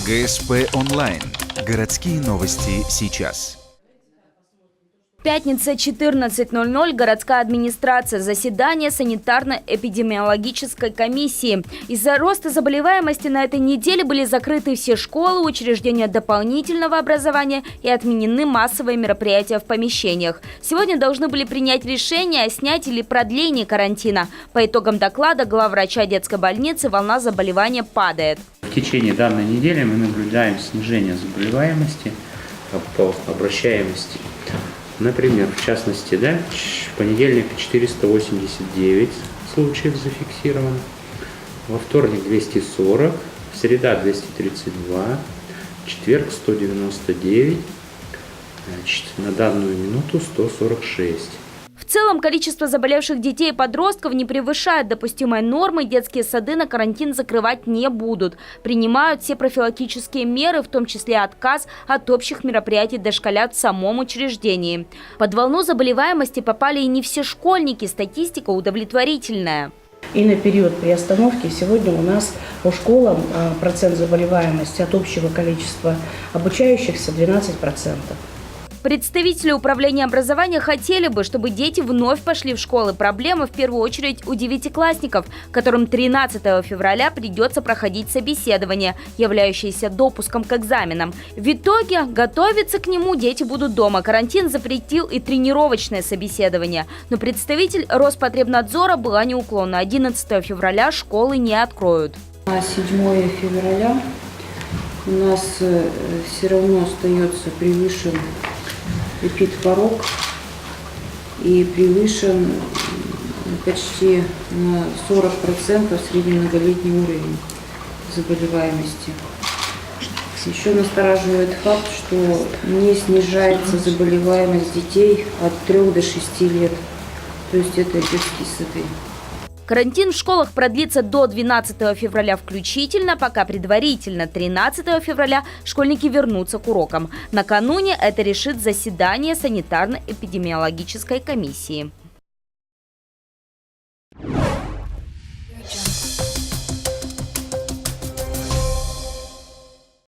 ГСП онлайн. Городские новости сейчас. Пятница, 14:00, городская администрация, заседание санитарно-эпидемиологической комиссии. Из-за роста заболеваемости на этой неделе были закрыты все школы, учреждения дополнительного образования и отменены массовые мероприятия в помещениях. Сегодня должны были принять решение о снятии или продлении карантина. По итогам доклада главврача детской больницы волна заболевания падает. В течение данной недели мы наблюдаем снижение заболеваемости по обращаемости. Например, в частности, в понедельник 489 случаев зафиксировано, во вторник 240, среда 232, четверг 199, на данную минуту 146. В целом, количество заболевших детей и подростков не превышает допустимой нормы. Детские сады на карантин закрывать не будут. Принимают все профилактические меры, в том числе отказ от общих мероприятий дошколят в самом учреждении. Под волну заболеваемости попали и не все школьники. Статистика удовлетворительная. И на период приостановки сегодня у нас по школам процент заболеваемости от общего количества обучающихся 12%. Представители управления образования хотели бы, чтобы дети вновь пошли в школы. Проблема в первую очередь у девятиклассников, которым 13 февраля придется проходить собеседование, являющееся допуском к экзаменам. В итоге готовиться к нему дети будут дома. Карантин запретил и тренировочное собеседование. Но представитель Роспотребнадзора была неуклонна. 11 февраля школы не откроют. На 7 февраля у нас все равно остается превышен эпидпорог и превышен почти на 40% средний многолетний уровень заболеваемости. Еще настораживает факт, что не снижается заболеваемость детей от 3 до 6 лет, то есть это детские сады. Карантин в школах продлится до 12 февраля включительно, пока предварительно 13 февраля школьники вернутся к урокам. Накануне это решит заседание санитарно-эпидемиологической комиссии.